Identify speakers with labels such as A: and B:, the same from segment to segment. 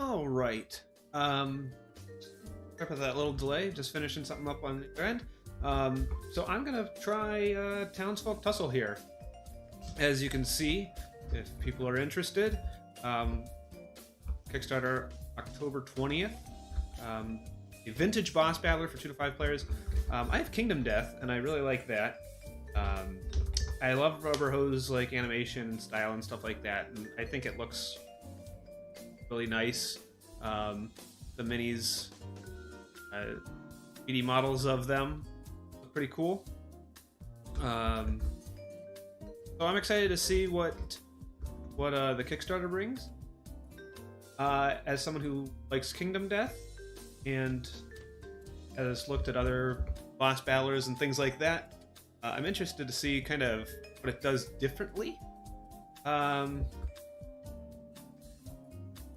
A: All right. Sorry for that little delay. Just finishing something up on the other end. So I'm gonna try Townsfolk Tussle here. As you can see, if people are interested, Kickstarter October 20th. A vintage boss battler for 2 to 5 players. I have Kingdom Death, and I really like that. I love Rubber Hose like animation and style and stuff like that, and I think it looks really nice. The minis, 3D models of them look pretty cool. So I'm excited to see what the Kickstarter brings. As someone who likes Kingdom Death and has looked at other boss battlers and things like that, I'm interested to see kind of what it does differently.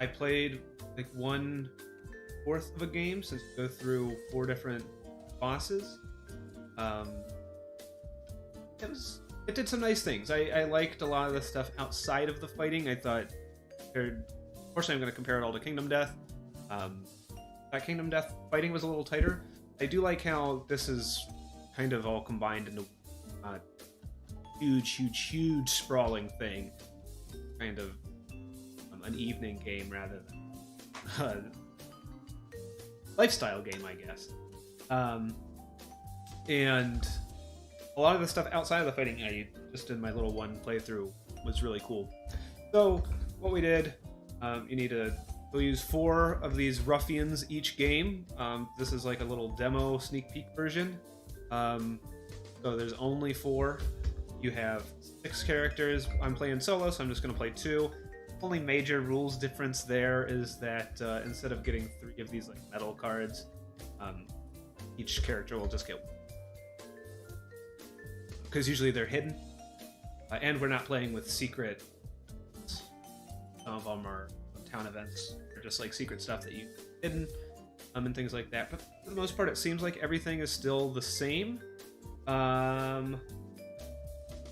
A: I played like 1/4 of a game since you go through 4 different bosses. It did some nice things. I liked a lot of the stuff outside of the fighting. I thought, unfortunately, I'm going to compare it all to Kingdom Death. That Kingdom Death fighting was a little tighter. I do like how this is kind of all combined into a huge sprawling thing. Kind of an evening game rather than lifestyle game, I guess. And a lot of the stuff outside of the fighting I just did my little one playthrough was really cool. So what we did, we'll use 4 of these ruffians each game. This is like a little demo sneak peek version. So there's only 4. You have 6 characters. I'm playing solo, so I'm just going to play 2. Only major rules difference there is that instead of getting 3 of these like metal cards, each character will just get 1. Because usually they're hidden, and we're not playing with secret. Some of them are town events, or just like secret stuff that you hidden, and things like that. But for the most part, it seems like everything is still the same. So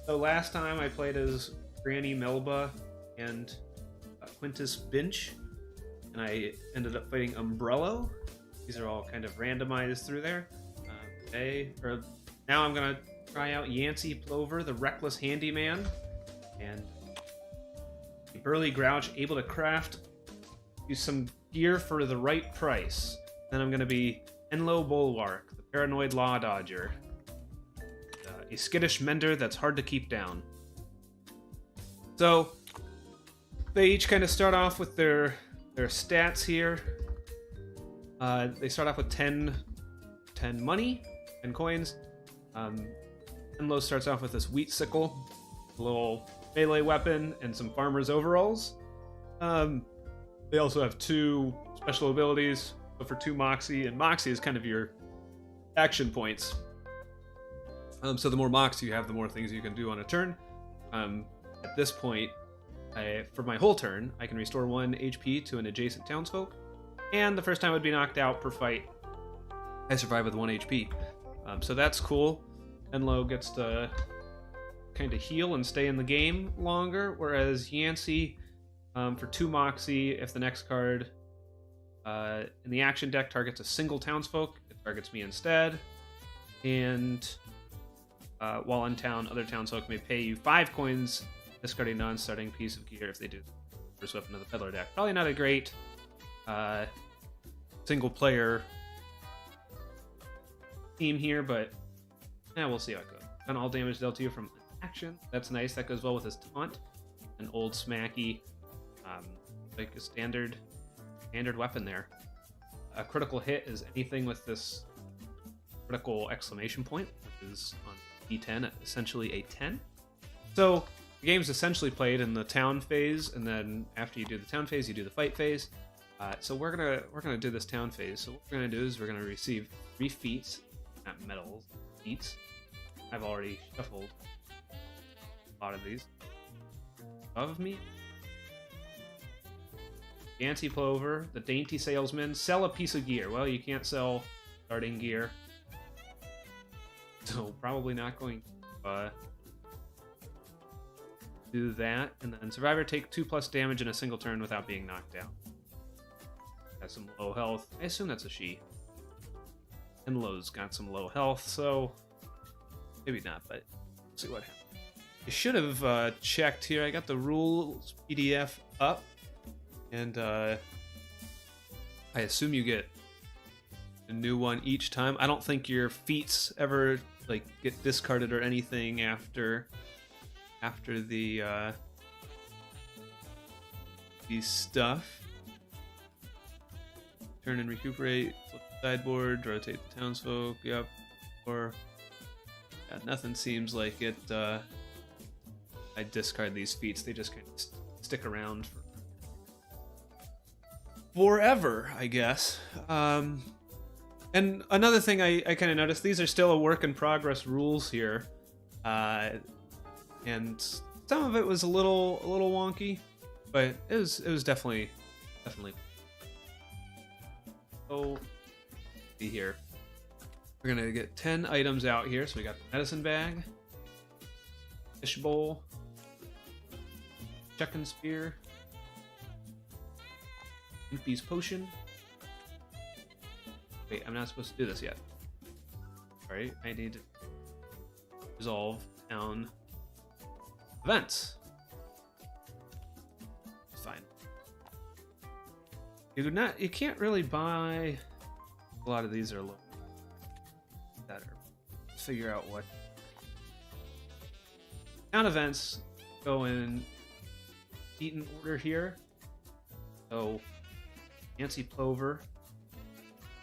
A: last time I played as Granny Melba and Quintus Binch, and I ended up fighting Umbrello. These are all kind of randomized through there. Now I'm gonna try out Yancey Plover, the Reckless Handyman, and a Burly Grouch, able to craft, use some gear for the right price. Then I'm going to be Enlo Bulwark, the Paranoid Law Dodger, a skittish mender that's hard to keep down. So they each kind of start off with their stats here. They start off with 10 money, 10 coins. Enlo starts off with this wheat sickle, a little melee weapon, and some farmer's overalls. They also have 2 special abilities, so for 2 Moxie, and Moxie is kind of your action points. So the more Moxie you have, the more things you can do on a turn. At this point, for my whole turn, I can restore 1 HP to an adjacent townsfolk, and the first time I would be knocked out per fight, I survive with 1 HP. So that's cool. Enlo gets to kind of heal and stay in the game longer, whereas Yancey, for 2 Moxie, if the next card in the action deck targets a single townsfolk, it targets me instead. And while in town, other townsfolk may pay you 5 coins, discarding non-starting piece of gear if they do first weapon of the peddler deck. Probably not a great single-player theme here, but we'll see how it goes. And all damage dealt to you from action. That's nice. That goes well with his taunt. An old smacky, like a standard weapon there. A critical hit is anything with this critical exclamation point, which is on D10, essentially a 10. So the game's essentially played in the town phase, and then after you do the town phase, you do the fight phase. So we're gonna do this town phase. So what we're gonna do is we're gonna receive 3 feats, not medals, feats. I've already shuffled a lot of these above me. Yancey Plover, the dainty salesman, sell a piece of gear. Well, you can't sell starting gear, so probably not going to do that. And then Survivor, take 2+ damage in a single turn without being knocked out. Has some low health. I assume that's a she. Enlo's got some low health, so maybe not, but we'll see what happens. I should have checked here. I got the rules PDF up, and I assume you get a new one each time. I don't think your feats ever like get discarded or anything after the stuff. Turn and recuperate, flip the sideboard, rotate the townsfolk, yep. Or yeah, nothing seems like it. I discard these feats, they just kind of stick around for forever, I guess. And another thing I kind of noticed, these are still a work in progress rules here. And some of it was a little wonky, but it was definitely. So, see here. We're gonna get 10 items out here. So we got the medicine bag, fish bowl, check and spear, Impy's potion. Wait, I'm not supposed to do this yet. Alright, I need to resolve town events. Fine. You can't really buy. A lot of these are low. Better. Let's figure out what town events go in eaten order here. So Nancy Plover.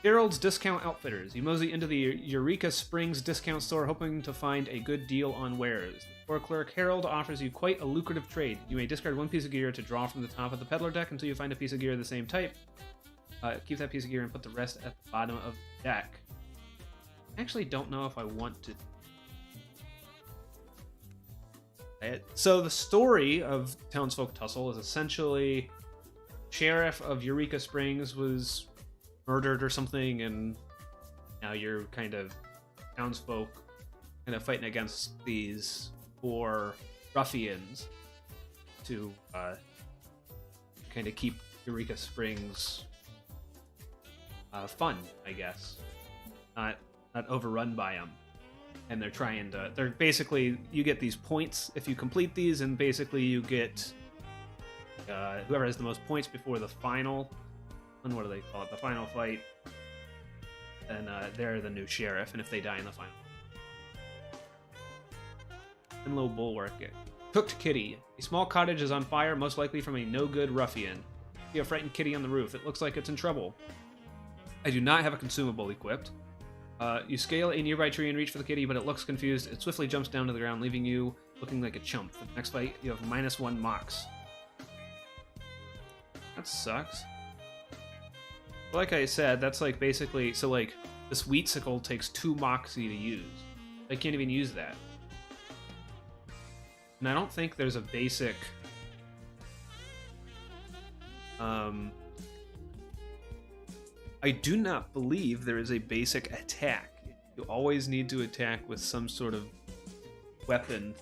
A: Harold's Discount Outfitters. You mosey into the Eureka Springs discount store hoping to find a good deal on wares. The store clerk Harold offers you quite a lucrative trade. You may discard one piece of gear to draw from the top of the peddler deck until you find a piece of gear of the same type. Keep that piece of gear and put the rest at the bottom of the deck. I actually don't know if I want to. So the story of Townsfolk Tussle is essentially sheriff of Eureka Springs was murdered or something, and now you're kind of townsfolk kind of fighting against these four ruffians to kind of keep Eureka Springs fun, I guess, not overrun by them. And they're trying to, they're basically, you get these points if you complete these, and basically you get whoever has the most points before the final, and what do they call it, the final fight, and they're the new sheriff, and if they die in the final. And low bulwark. Cooked kitty. A small cottage is on fire, most likely from a no-good ruffian. See a frightened kitty on the roof. It looks like it's in trouble. I do not have a consumable equipped. You scale a nearby tree and reach for the kitty, but it looks confused. It swiftly jumps down to the ground, leaving you looking like a chump. For the next fight, you have -1 mox. That sucks. Like I said, that's like basically, so like this wheatsicle takes 2 moxie to use. I can't even use that. And I don't think there's a basic I do not believe there is a basic attack. You always need to attack with some sort of weapon.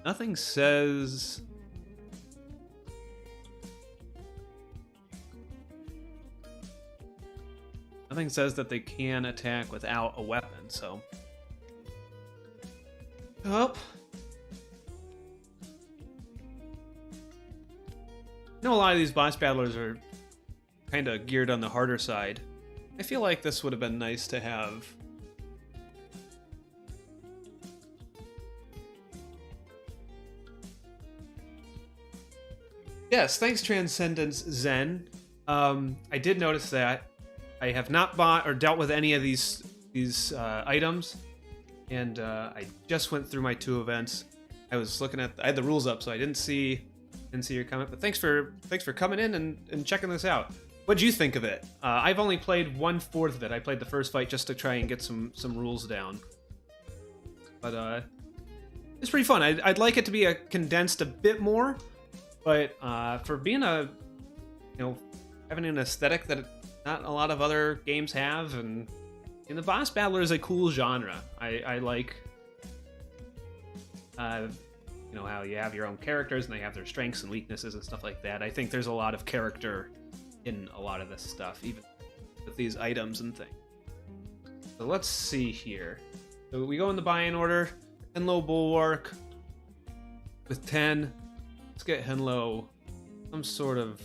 A: Nothing says... Nothing says that they can attack without a weapon, so... Oh. I know a lot of these boss battlers are kind of geared on the harder side. I feel like this would have been nice to have. Yes, thanks Transcendence Zen. I did notice that. I have not bought or dealt with any of these items, and I just went through my 2 events. I was looking at, I had the rules up, so I didn't see your comment. But thanks for coming in and checking this out. What'd you think of it? I've only played 1/4 of it. I played the first fight just to try and get some rules down. But it's pretty fun. I'd like it to be condensed a bit more, but for being having an aesthetic that not a lot of other games have, and the boss battler is a cool genre. I like You know how you have your own characters and they have their strengths and weaknesses and stuff like that. I think there's a lot of character in a lot of this stuff, even with these items and things. So let's see here. So we go in the buy-in order. Henlo Bulwark with 10. Let's get Henlo some sort of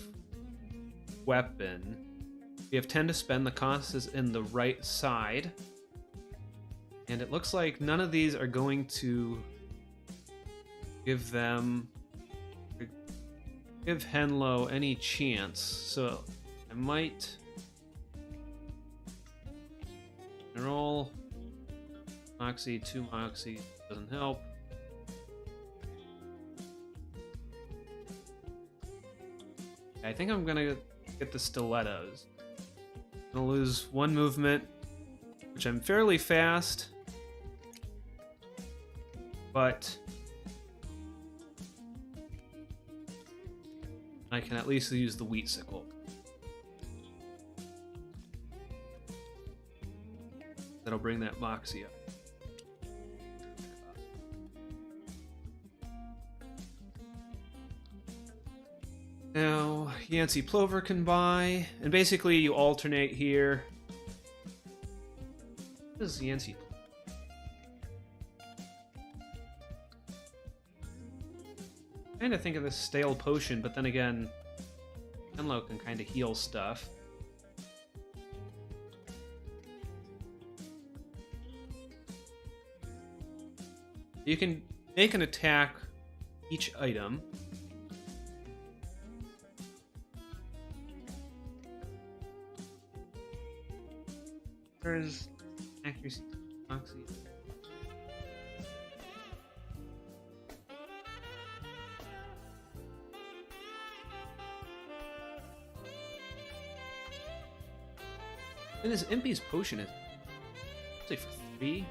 A: weapon. We have 10 to spend. The cost is in the right side. And it looks like none of these are going to give Henlo any chance. So I might roll Moxie, 2 Moxie, doesn't help. I think I'm gonna get the stilettos. I'm gonna lose 1 movement, which I'm fairly fast, but I can at least use the wheat sickle. That'll bring that Moxie up. Now, Yancey Plover can buy, and basically you alternate here. What is Yancey? Kind of think of this stale potion, but then again, Henlo can kind of heal stuff. You can make an attack each item. There's accuracy, Moxie. And this Impy's potion is say for 3.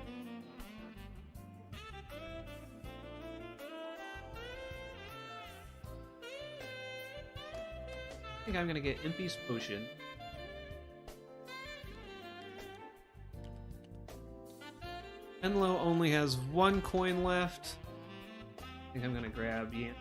A: I think I'm gonna get Impy's potion. Henlo only has 1 coin left. I think I'm gonna grab Yan.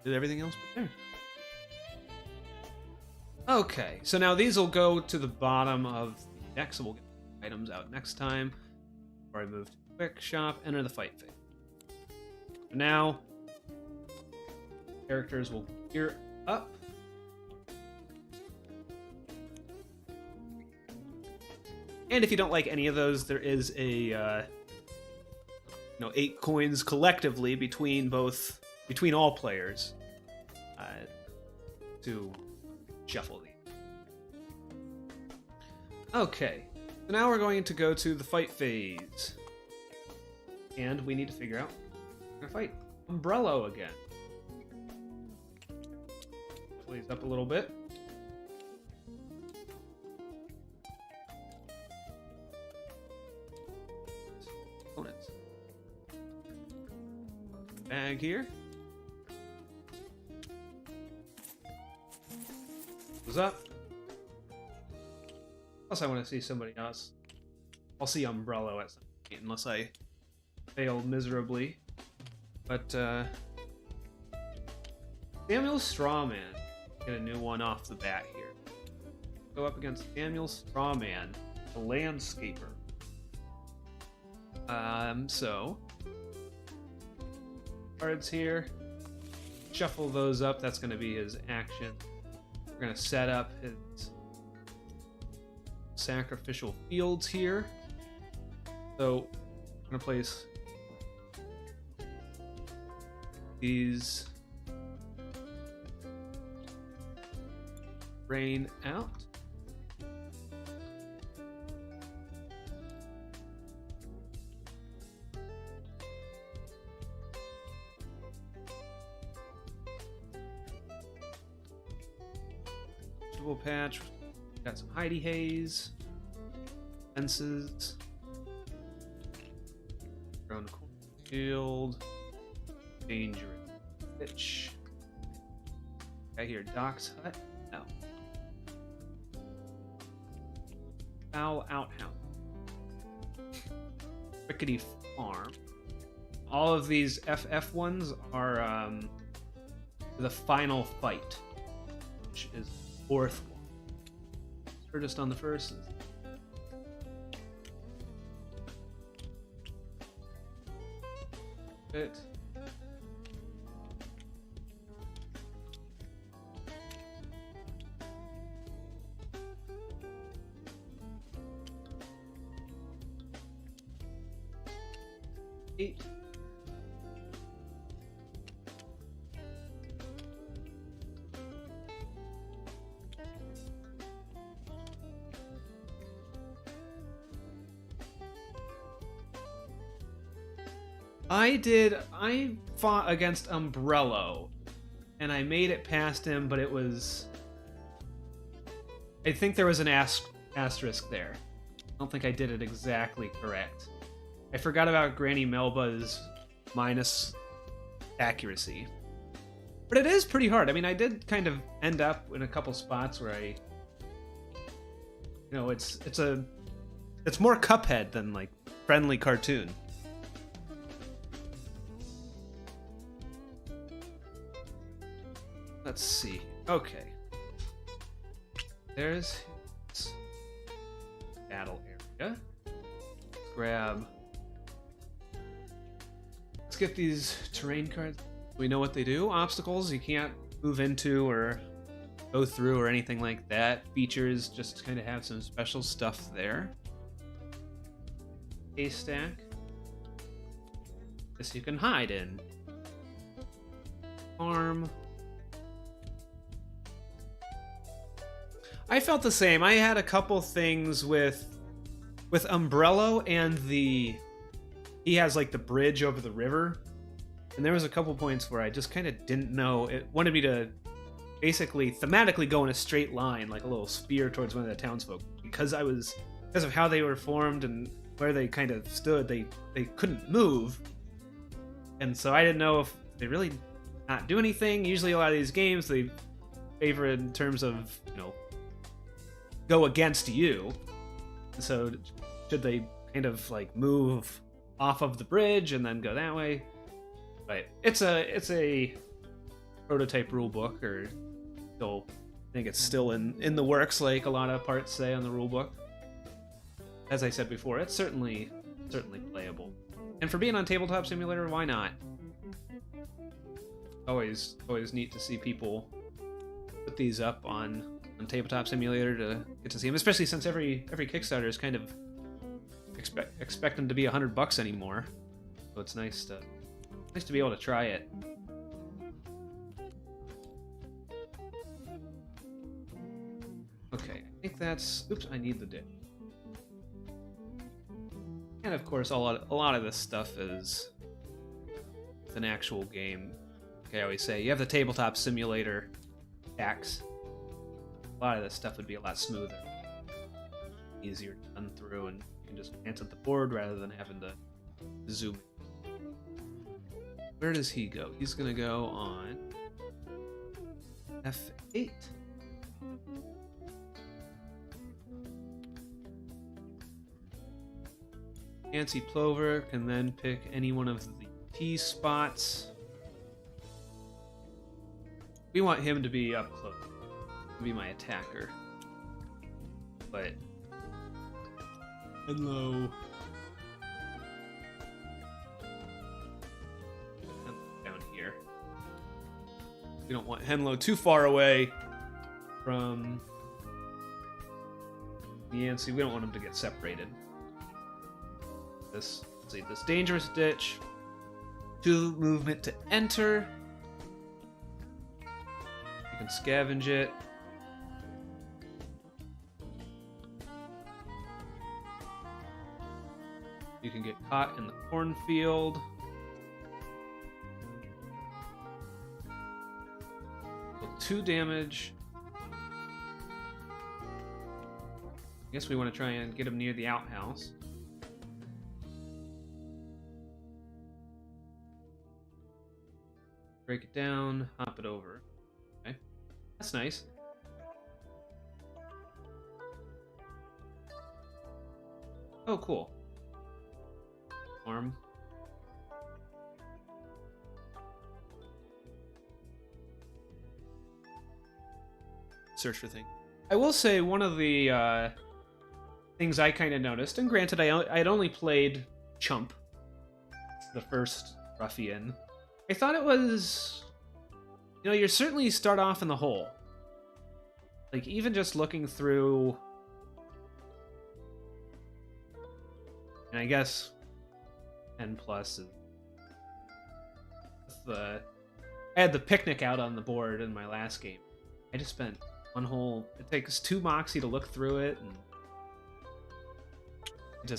A: Did everything else but there. Okay, so now these will go to the bottom of the deck, so we'll get items out next time. Before I move to Quick Shop, enter the fight phase. For now, characters will gear up. And if you don't like any of those, there is a 8 coins collectively between all players to shuffle these. Okay, so now we're going to go to the fight phase, and we need to figure out how to fight Umbrello again. Please up a little bit. Opponents. Bag here. Goes up. Plus I want to see somebody else. I'll see Umbrello at some point unless I fail miserably. But Samuel Strawman. Get a new one off the bat here. Go up against Samuel Strawman, the landscaper. So cards here. Shuffle those up. That's going to be his action. We're going to set up his sacrificial fields here. So I'm going to place these rain out. Vegetable patch. Got some Heidi Haze. Fences. Grown cornfield. Dangerous pitch. Got here Doc's hut. No. Foul Outhouse. Rickety Farm. All of these FF ones are the final fight, which is the fourth one. We're just on the first. It. Eight. I fought against Umbrello, and I made it past him, but it was... I think there was an asterisk there. I don't think I did it exactly correct. I forgot about Granny Melba's minus accuracy. But it is pretty hard. I mean, I did kind of end up in a couple spots where I... You know, it's more Cuphead than, like, friendly cartoon. Let's see. Okay. There's his battle area. Grab. Let's get these terrain cards. We know what they do. Obstacles you can't move into or go through or anything like that. Features just kind of have some special stuff there. Haystack. This you can hide in. Farm. I felt the same. I had a couple things with Umbrello and he has like the bridge over the river, and there was a couple points where I just kind of didn't know. It wanted me to basically thematically go in a straight line, like a little spear towards one of the townsfolk, because of how they were formed and where they kind of stood. They couldn't move, and so I didn't know if they really not do anything. Usually, a lot of these games they favor in terms of, you know, go against you. So should they kind of like move off of the bridge and then go that way? But it's a prototype rule book, or still, I think it's still in the works, like a lot of parts say on the rule book. As I said before, it's certainly playable. And for being on Tabletop Simulator, why not? Always neat to see people put these up on Tabletop Simulator to get to see them, especially since every Kickstarter is kind of expect them to be $100 anymore. So it's nice to be able to try it. Okay, I think that's... Oops, I need the dip. And of course, a lot of this stuff is an actual game. Like I always say, you have the Tabletop Simulator packs. A lot of this stuff would be a lot smoother, easier to run through, and you can just glance at the board rather than having to zoom in. Where does he go? He's gonna go on F8. Fancy Plover can then pick any one of the T spots. We want him to be up close. Be my attacker, but hello. Down here. We don't want Henlo too far away from Yancey. We don't want him to get separated. Let's see, this dangerous ditch. 2 movement to enter. You can scavenge it. You can get caught in the cornfield. 2 damage. I guess we want to try and get him near the outhouse. Break it down, hop it over. Okay, that's nice. Oh, cool. Arm. Search for things. I will say one of the things I kind of noticed, and granted, I'd only played Chump, the first ruffian. I thought it was, you certainly start off in the hole. Like, even just looking through, and I guess 10 plus is I had the picnic out on the board in my last game. I just spent one whole, it takes 2 Moxie to look through it, and I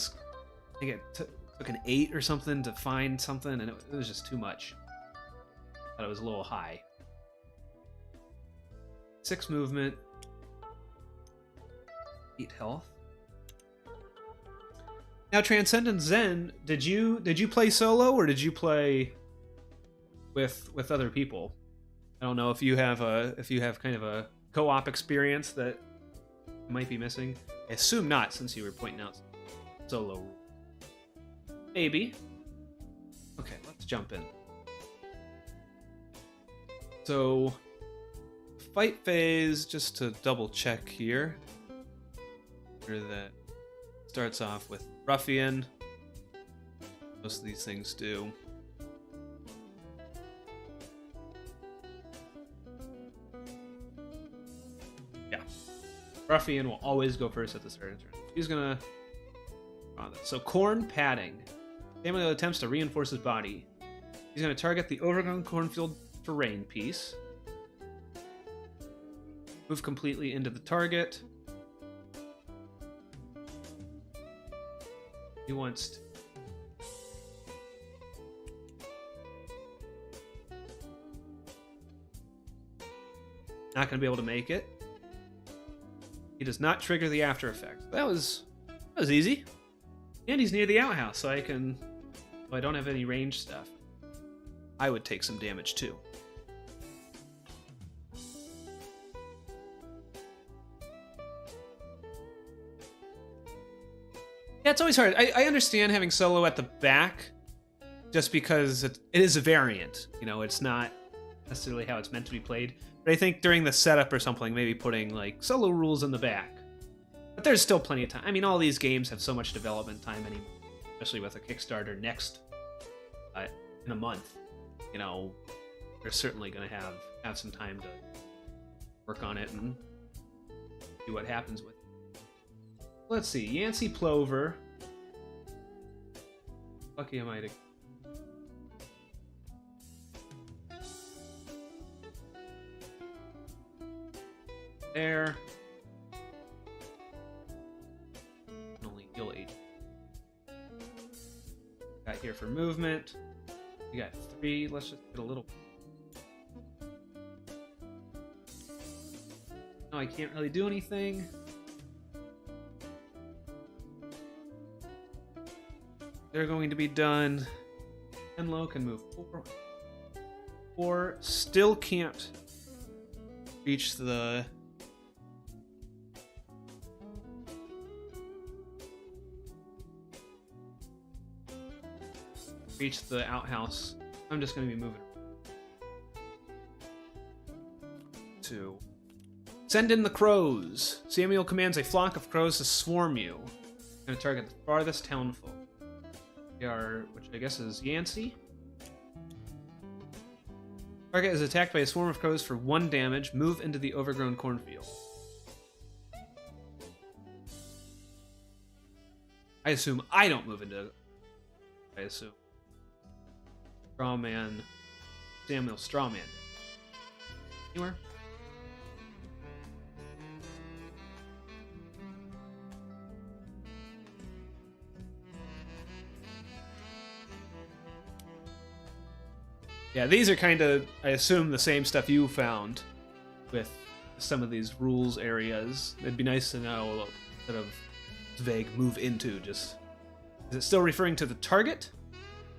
A: think it took an 8 or something to find something, and it was just too much. I thought it was a little high. 6 movement, 8 health. Now, Transcendent Zen, did you play solo, or did you play with other people? I don't know if you have kind of a co-op experience that might be missing. I assume not, since you were pointing out solo. Maybe. Okay, let's jump in. So, fight phase, just to double check here. That starts off with Ruffian. Most of these things do. Yeah. Ruffian will always go first at the start of the turn. He's gonna... So, corn padding. Samuel attempts to reinforce his body. He's gonna target the overgrown cornfield terrain piece. Move completely into the target. He wants to... Not going to be able to make it. He does not trigger the after effect. That was easy. And he's near the outhouse, so I can... Well, I don't have any range stuff. I would take some damage too. Yeah, it's always hard. I understand having solo at the back, just because it is a variant. It's not necessarily how it's meant to be played. But I think during the setup or something, maybe putting like solo rules in the back. But there's still plenty of time. I mean, all these games have so much development time anymore, especially with a Kickstarter next in a month. They're certainly going to have some time to work on it and see what happens with it. Let's see, Yancey Plover. Lucky am I to... There. Only heal 8. Got here for movement. We got 3. Let's just get a little... No, I can't really do anything. They're going to be done. Enlo can move 4. 4 still can't reach the... outhouse. I'm just going to be moving. 2. Send in the crows. Samuel commands a flock of crows to swarm you. Going to target the farthest townfolk. Which I guess is Yancey. Target is attacked by a swarm of crows for 1 damage. Move into the overgrown cornfield. I assume I don't move into... I assume. Strawman. Samuel Strawman. Anywhere? Yeah, these are kind of, I assume, the same stuff you found with some of these rules areas. It'd be nice to know, instead of vague move into, just... Is it still referring to the target?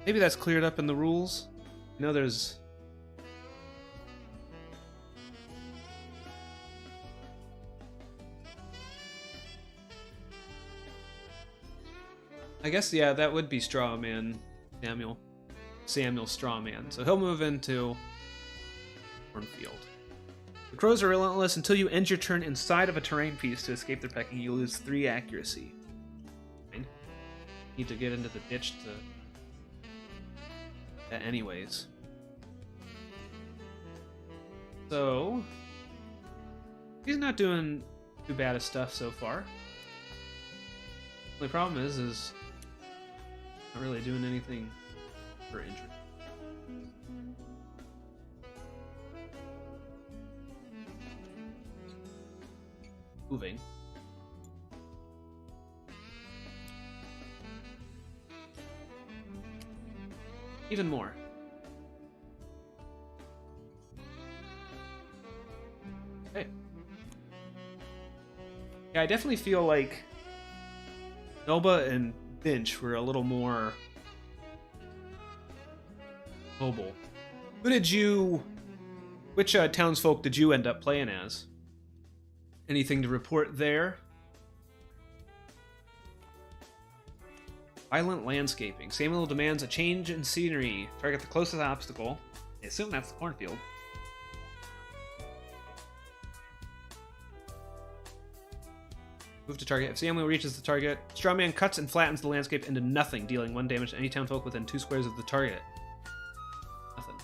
A: Maybe that's cleared up in the rules. There's... I guess, yeah, that would be Strawman Samuel. Samuel Strawman. So he'll move into Cornfield. The crows are relentless until you end your turn inside of a terrain piece to escape their pecking. You lose 3 accuracy. Fine. Need to get into the ditch to... anyways. So... he's not doing too bad of stuff so far. The only problem is not really doing anything for interest. Moving. Even more. Okay. Yeah, I definitely feel like Noba and Binch were a little more mobile. Which townsfolk did you end up playing as? Anything to report there? Violent landscaping. Samuel demands a change in scenery. Target the closest obstacle. I assume that's the cornfield. Move to target. If Samuel reaches the target, Strawman cuts and flattens the landscape into nothing, dealing 1 damage to any townfolk within 2 squares of the target. Nothing.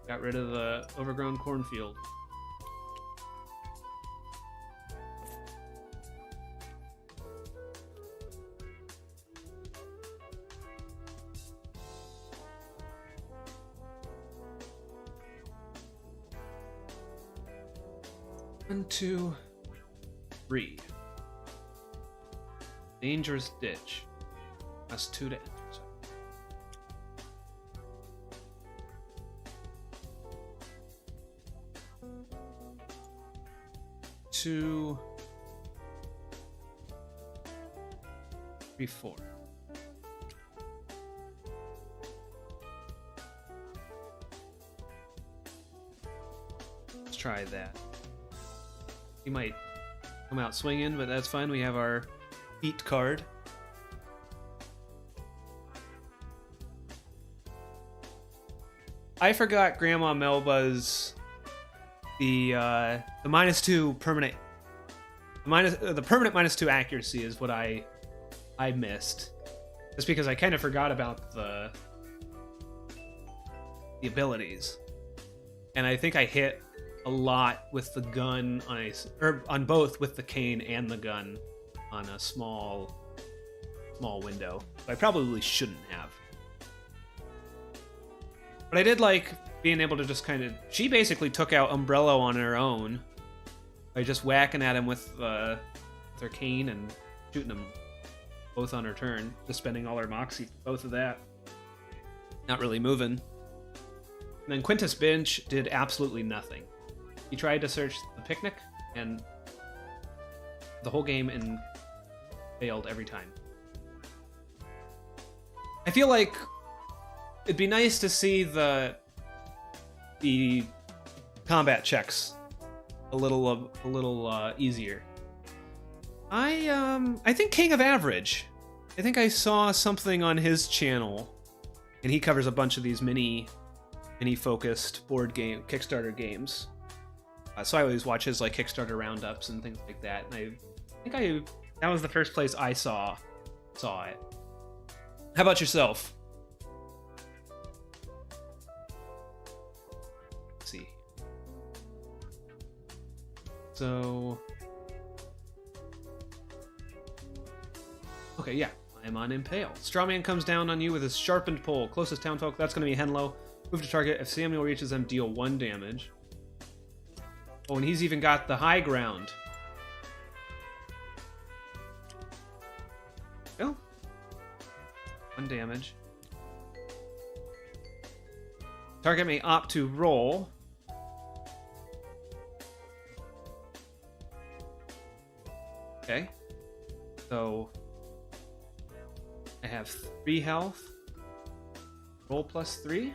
A: Got rid of the overgrown cornfield. One, 2, 3. Dangerous ditch. That's 2 to enter. 2, 3, 4. Let's try that. He might come out swinging, but that's fine. We have our Heat card. I forgot Grandma Melba's the -2 permanent the permanent -2 accuracy is what I missed. Just because I kind of forgot about the abilities. And I think I hit a lot with the gun on both with the cane and the gun on a small window. So I probably shouldn't have. But I did like being able to just kind of... She basically took out Umbrello on her own by just whacking at him with her cane and shooting them both on her turn, just spending all her moxie for both of that. Not really moving. And then Quintus Binch did absolutely nothing. He tried to search the picnic, and the whole game and failed every time. I feel like it'd be nice to see the combat checks a little easier. I think King of Average. I think I saw something on his channel, and he covers a bunch of these mini-focused board game Kickstarter games. So I always watch his like Kickstarter roundups and things like that. And I think that was the first place I saw it. How about yourself? Let's see. So, okay, yeah, I'm on Impale. Strawman comes down on you with his sharpened pole. Closest townfolk, that's going to be Henlo. Move to target. If Samuel reaches them, deal 1 damage. Oh, and he's even got the high ground. Oh. 1 damage. Target may opt to roll. Okay. So I have 3 health. Roll plus 3.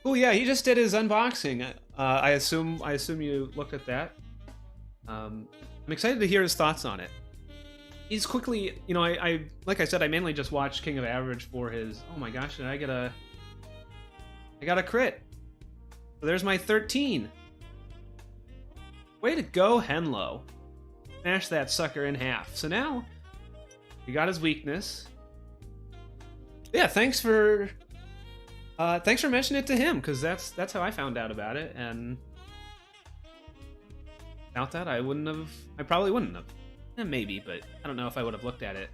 A: Oh yeah, he just did his unboxing. I assume you looked at that. I'm excited to hear his thoughts on it. He's quickly, I like I said, I mainly just watched King of Average for his. Oh my gosh, I got a crit. So there's my 13. Way to go, Henlo. Smash that sucker in half. So now he got his weakness. Yeah, thanks for mentioning it to him, because that's how I found out about it, and without that I probably wouldn't have. Maybe, but I don't know if I would have looked at it.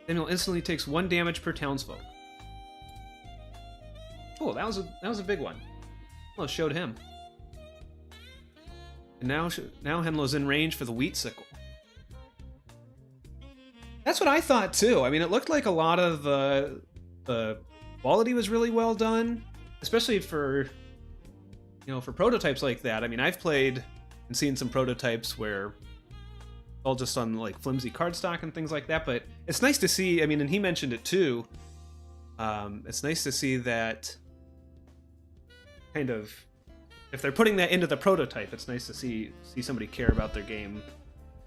A: Samuel instantly takes 1 damage per townsfolk. Cool, that was a big one. Well, it showed him. And now Henlo's in range for the wheat sickle. That's what I thought too. I mean, it looked like a lot of the quality was really well done, especially for prototypes like that. I mean, I've played and seen some prototypes where all just on like flimsy cardstock and things like that, but it's nice to see. I mean, and he mentioned it too. It's nice to see that kind of, if they're putting that into the prototype, it's nice to see somebody care about their game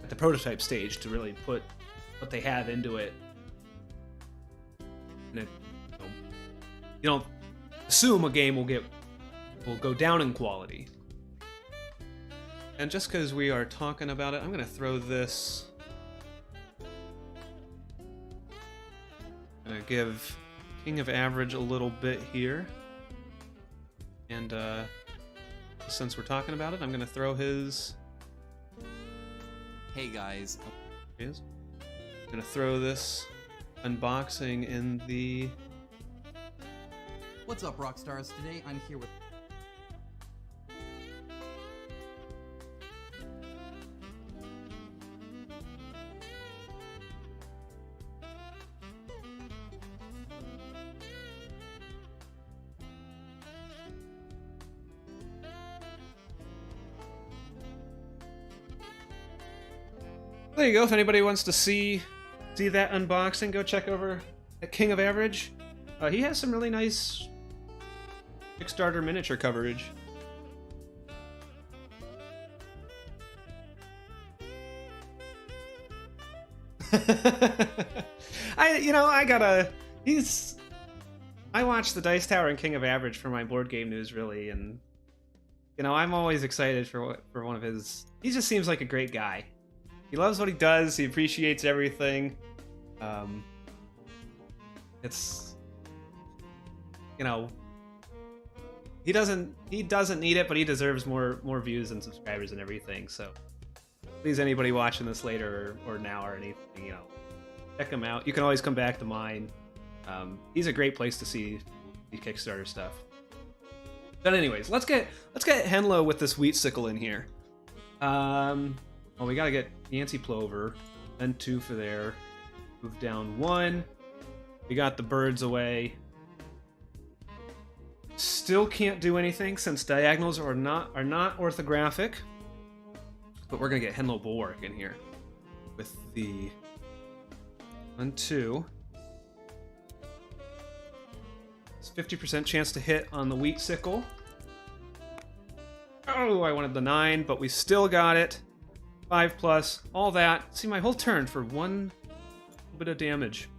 A: at the prototype stage to really put what they have into it. And you don't assume a game will go down in quality. And just because we are talking about it, I'm going to throw this. I'm going to give King of Average a little bit here. And since we're talking about it, I'm going to throw his.
B: Hey guys.
A: Here he is. I'm going to throw this unboxing in the.
B: What's up, Rockstars? Today I'm here with.
A: There you go. If anybody wants to see that unboxing, go check over at King of Average. He has some really nice Kickstarter miniature coverage. I watch the Dice Tower and King of Average for my board game news, really, and I'm always excited for one of his. He just seems like a great guy. He loves what he does. He appreciates everything. It's he doesn't need it, but he deserves more views and subscribers and everything. So please, anybody watching this later or now or anything, check him out. You can always come back to mine. He's a great place to see the Kickstarter stuff. But anyways, let's get Henlo with this wheat sickle in here. Well, we gotta get Yancey Plover, then 2 for there. Move down 1. We got the birds away. Still can't do anything since diagonals are not orthographic. But we're gonna get Henlo Bulwark in here with the 1, 2. It's 50% chance to hit on the wheat sickle. Oh, I wanted the 9, but we still got it. 5+, all that. See, my whole turn for 1 bit of damage.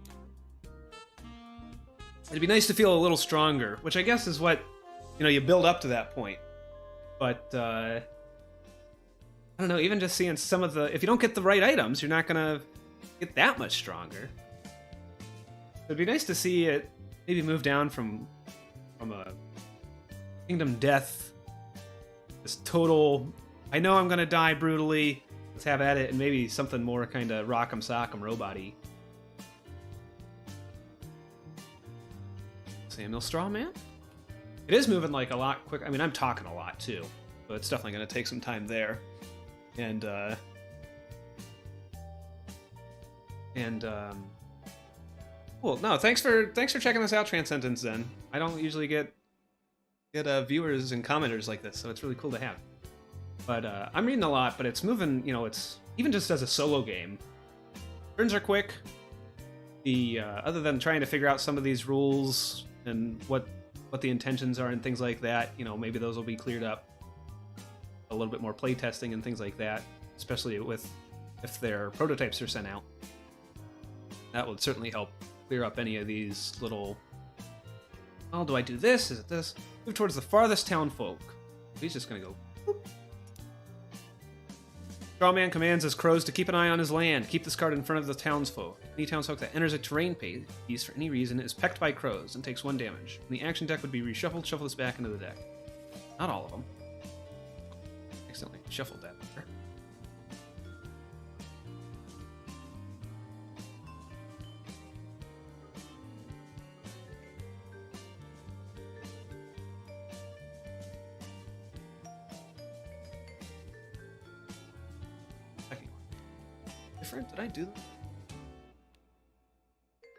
A: It'd be nice to feel a little stronger, which I guess is what, you build up to that point. But, I don't know, even just seeing some of the... If you don't get the right items, you're not gonna get that much stronger. It'd be nice to see it maybe move down from a Kingdom Death, this total, I know I'm gonna die brutally, let's have at it, and maybe something more kind of rock'em sock'em robot-y. Samuel Strawman? It is moving like a lot quick. I mean, I'm talking a lot too, so it's definitely gonna take some time there. Cool. No, thanks for checking this out, Transcendence Zen. I don't usually get viewers and commenters like this, so it's really cool to have. But I'm reading a lot, but it's moving, it's even just as a solo game. Turns are quick. Other than trying to figure out some of these rules and what what the intentions are and things like that. You know, maybe those will be cleared up. A little bit more play testing and things like that, especially if their prototypes are sent out. That would certainly help clear up any of these little... Oh, do I do this? Is it this? Move towards the farthest townfolk. He's just gonna go... Boop. Strawman commands his crows to keep an eye on his land. Keep this card in front of the townsfolk. Any townsfolk that enters a terrain piece for any reason is pecked by crows and takes 1 damage. When the action deck would be reshuffled, shuffle this back into the deck. Not all of them. Accidentally shuffled that. Did I do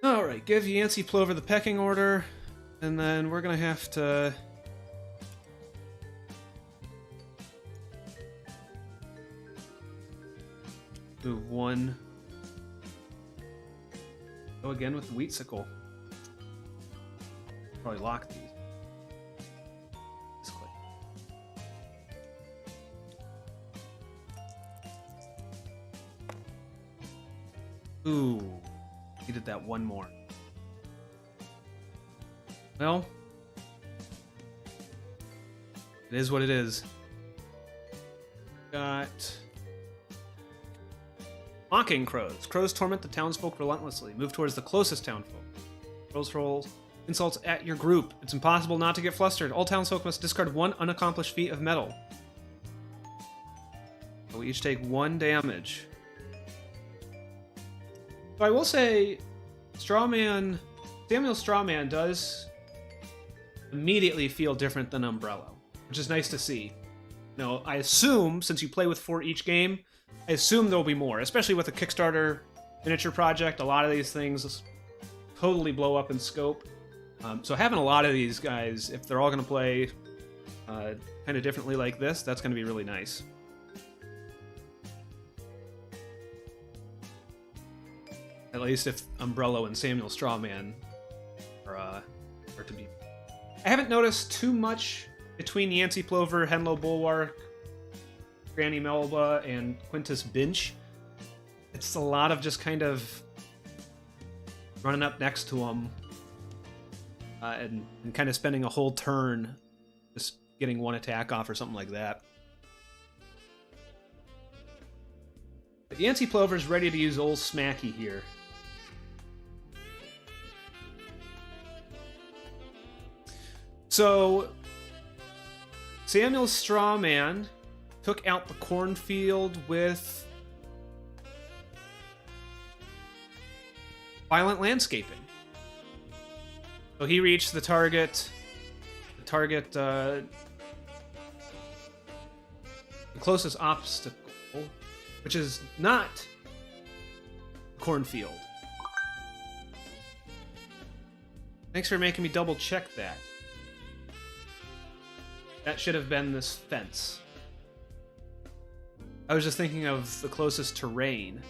A: that? Alright, give Yancey Plover the pecking order, and then we're gonna have to... do 1... Go again with the Wheatsicle. Probably lock these. Ooh, needed that 1 more. Well, it is what it is. Got Mocking Crows. Crows torment the townsfolk relentlessly. Move towards the closest townfolk. Crows roll insults at your group. It's impossible not to get flustered. All townsfolk must discard 1 unaccomplished feat of metal. So we each take 1 damage. So I will say, Samuel Strawman does immediately feel different than Umbrella, which is nice to see. You know, I assume, since you play with 4 each game, I assume there'll be more, especially with a Kickstarter miniature project. A lot of these things totally blow up in scope. So having a lot of these guys, if they're all going to play kind of differently like this, that's going to be really nice. At least if Umbrello and Samuel Strawman are to be... I haven't noticed too much between Yancey Plover, Henlo Bulwark, Granny Melba, and Quintus Binch. It's a lot of just kind of running up next to them and kind of spending a whole turn just getting 1 attack off or something like that. But Yancey Plover's ready to use Old Smacky here. So, Samuel Strawman took out the cornfield with Violent Landscaping. So he reached the closest obstacle, which is not the cornfield. Thanks for making me double check that. That should have been this fence. I was just thinking of the closest terrain.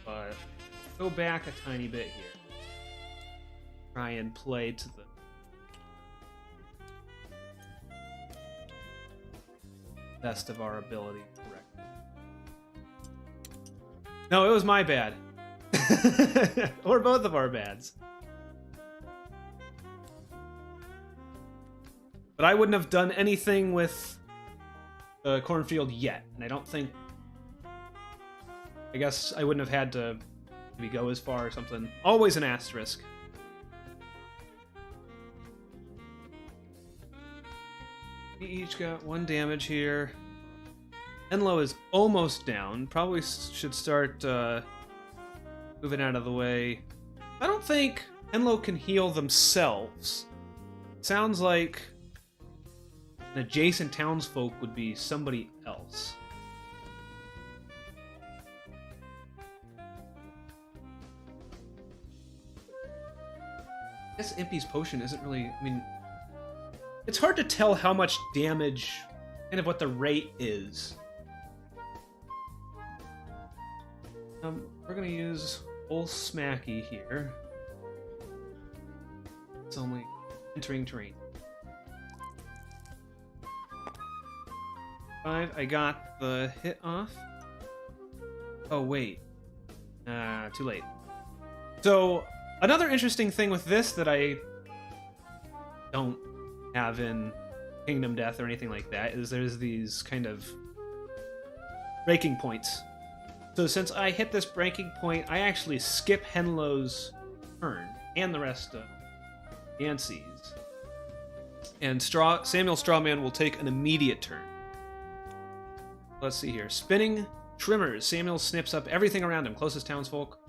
A: But go back a tiny bit here. Try and play to the best of our ability. Correct. No, it was my bad. Or both of our bads. But I wouldn't have done anything with the cornfield yet, and I don't think... I guess I wouldn't have had to maybe go as far or something. Always an asterisk. We each got 1 damage here. Enlo is almost down. Probably should start moving out of the way. I don't think Enlo can heal themselves. Sounds like an adjacent townsfolk would be somebody else. I guess Impy's potion isn't really... I mean, it's hard to tell how much damage, kind of what the rate is. We're gonna use Old Smacky here. It's only entering terrain. 5. I got the hit off. Oh, wait. Too late. So, another interesting thing with this that I don't have in Kingdom Death or anything like that is there's these kind of breaking points. So since I hit this breaking point, I actually skip Henlo's turn and the rest of Yancey's. And Samuel Strawman will take an immediate turn. Let's see here. Spinning Trimmers. Samuel snips up everything around him. Closest townsfolk.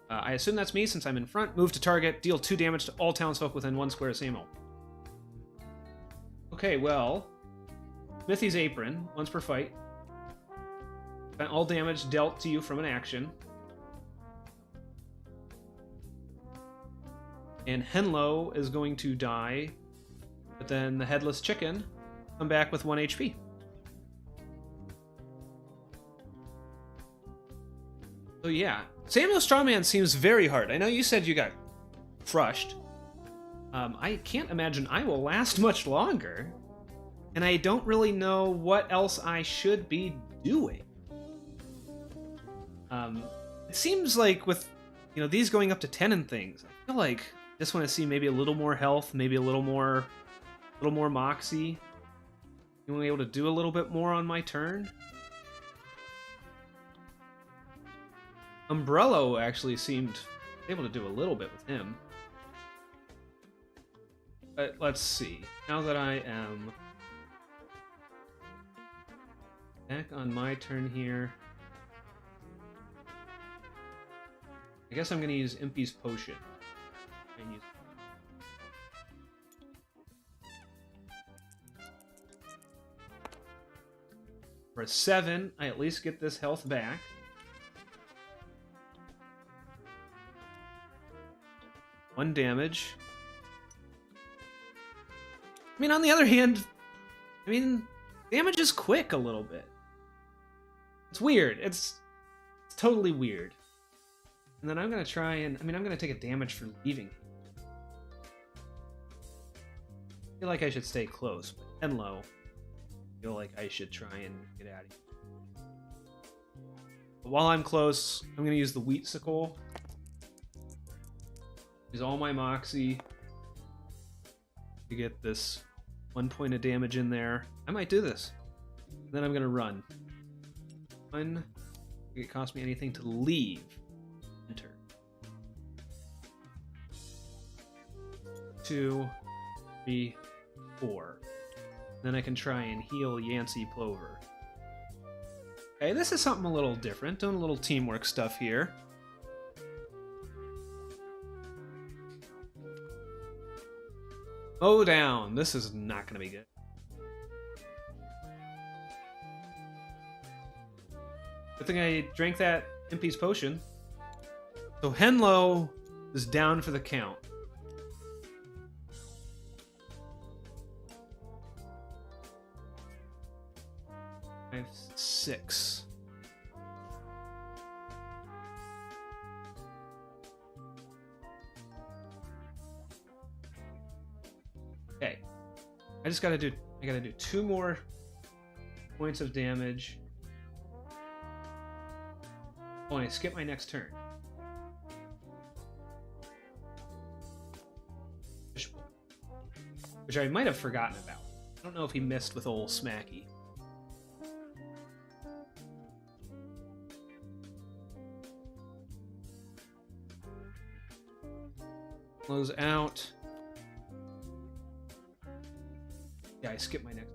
A: I assume that's me since I'm in front. Move to target. Deal 2 damage to all townsfolk within 1 square of Samuel. Okay, well. Smithy's Apron. Once per fight. All damage dealt to you from an action. And Henlo is going to die. But then the Headless Chicken come back with 1 HP. So yeah, Samuel Strawman seems very hard. I know you said you got crushed. I can't imagine I will last much longer. And I don't really know what else I should be doing. It seems like with, these going up to 10 and things, I feel like I just want to see maybe a little more health, maybe a little more moxie. You want to be able to do a little bit more on my turn? Umbrello actually seemed able to do a little bit with him. But let's see. Now that I am back on my turn here, I guess I'm going to use Impy's Potion. And use... For a 7, I at least get this health back. One damage. I mean, on the other hand, damage is quick a little bit. It's weird. It's totally weird. And then I'm going to try and... I'm going to take a damage for leaving. I feel like I should stay close. And low. I feel like I should try and get out of here. But while I'm close, I'm going to use the Wheatsicle. Use all my Moxie to get this 1 point of damage in there. I might do this. And then I'm going to run. 1. It cost me anything to leave. Enter. 2, 3, 4. Then I can try and heal Yancey Plover. Okay, this is something a little different. Doing a little teamwork stuff here. Mow down. This is not going to be good. Good thing I drank that Impy's Potion. So Henlo is down for the count. I have 6. Okay. I gotta do 2 more points of damage. Oh, and I skip my next turn. Which I might have forgotten about. I don't know if he missed with old Smacky. Close out. Yeah, I skipped my next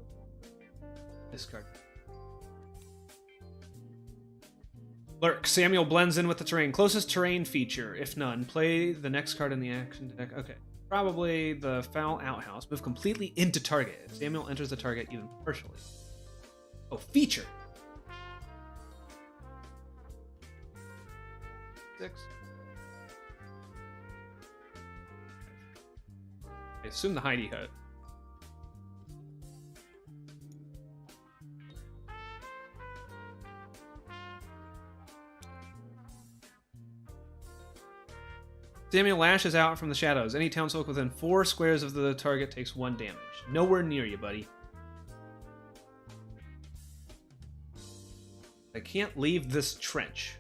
A: discard. Lurk. Samuel blends in with the terrain. Closest terrain feature, if none. Play the next card in the action deck. Okay. Probably the Foul Outhouse. Move completely into target. If Samuel enters the target even partially. Oh, feature. 6. I assume the Heidi Hut. Samuel lashes out from the shadows. Any townsfolk within 4 squares of the target takes 1 damage. Nowhere near you, buddy. I can't leave this trench.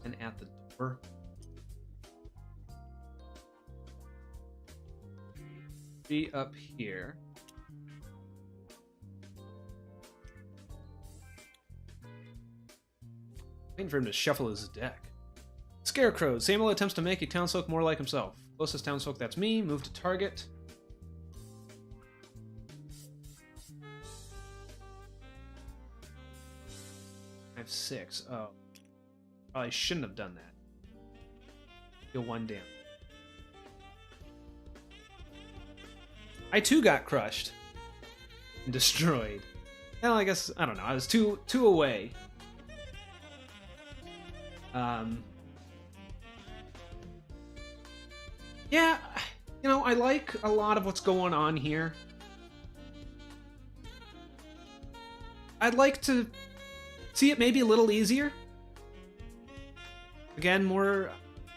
A: And at the door. Be up here. Waiting for him to shuffle his deck. Scarecrow. Samuel attempts to make a townsfolk more like himself. Closest townsfolk, that's me. Move to target. I have 6. Oh. Probably shouldn't have done that. Deal 1 damage. I too got crushed. And destroyed. Well, I guess, I don't know. I was two away. Yeah, you know, I like a lot of what's going on here. I'd like to see it maybe a little easier. Again, more...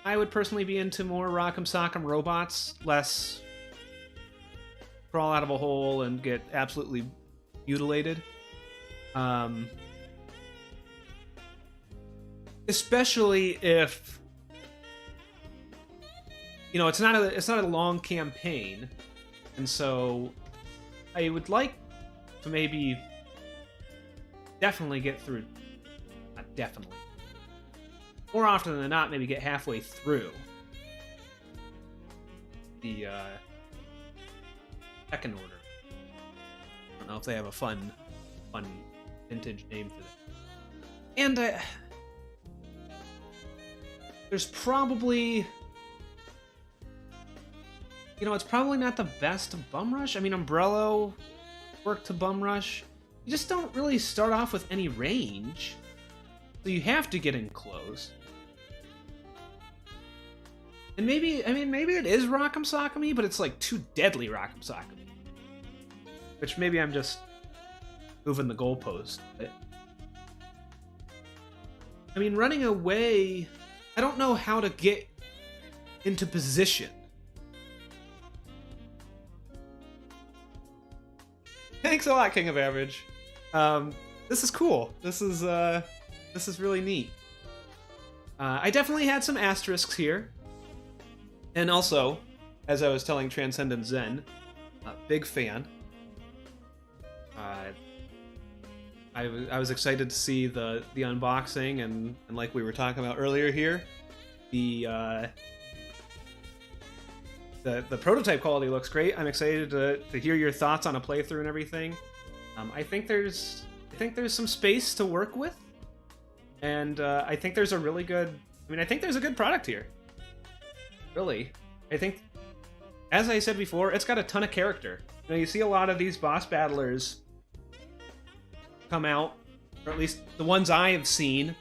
A: I would personally be into more Rock'em Sock'em robots, less crawl out of a hole and get absolutely mutilated. Especially if, you know, it's not a long campaign, and so I would like to maybe definitely get through. Not definitely. More often than not, maybe get halfway through the second order. I don't know if they have a fun vintage name for that. And there's probably, you know, it's probably not the best to bum rush. I mean, Umbrello worked to bum rush. You just don't really start off with any range, so you have to get in close. And maybe, I mean, maybe it is Rock'em Sock'em-y, but it's like too deadly Rock'em Sock'em-y. Which maybe I'm just moving the goalpost. But I mean, running away, I don't know how to get into position. Thanks a lot, King of Average. This is cool. This is really neat. I definitely had some asterisks here. And also, as I was telling Transcendent Zen, big fan. I was excited to see the unboxing and like we were talking about earlier here, the prototype quality looks great. I'm excited to hear your thoughts on a playthrough and everything. I think there's some space to work with, and I think there's a really good. I mean, I think there's a good product here. Really, I think, as I said before, it's got a ton of character. You know, you see a lot of these boss battlers come out, or at least the ones I have seen.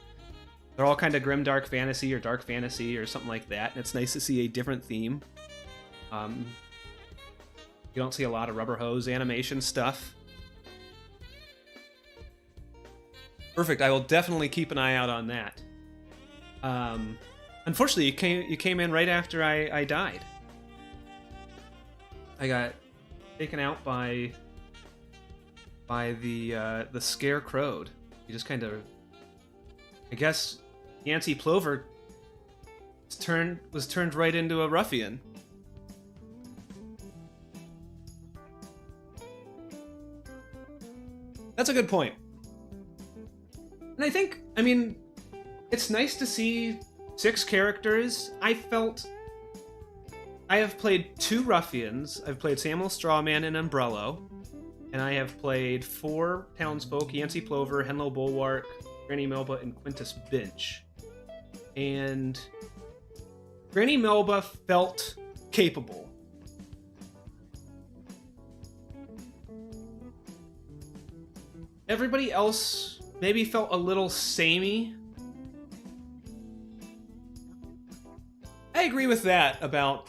A: They're all kind of grim dark fantasy or dark fantasy or something like that, and it's nice to see a different theme. You don't see a lot of rubber hose animation stuff. Perfect. I will definitely keep an eye out on that. Unfortunately, you came in right after I died. I got taken out by the Scarecrow. He just kind of, I guess, Yancey Plover was turned right into a ruffian. That's a good point. And I think, I mean, it's nice to see 6 characters. I have played 2 ruffians. I've played Samuel Strawman and Umbrello. And I have played 4 townsfolk: Yancey Plover, Henlo Bulwark, Granny Melba, and Quintus Binch. And Granny Melba felt capable. Everybody else maybe felt a little samey. I agree with that about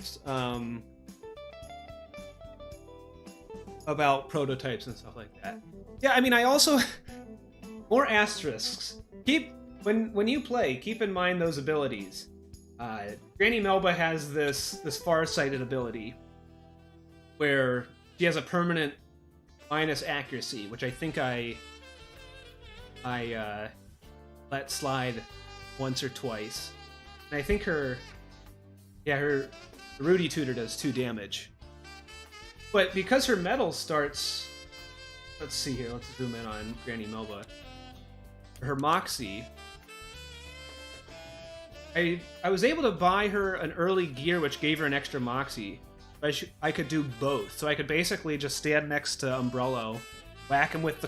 A: prototypes and stuff like that. Yeah, I mean, I also more asterisks. Keep when you play, keep in mind those abilities. Granny Melba has this far-sighted ability where she has a permanent minus accuracy, which I think I let slide once or twice. And I think her Rudy Tutor does 2 damage. But because her metal starts... Let's see here, let's zoom in on Granny Melba. Her Moxie... I was able to buy her an early gear which gave her an extra Moxie. But I could do both. So I could basically just stand next to Umbrello, whack him with the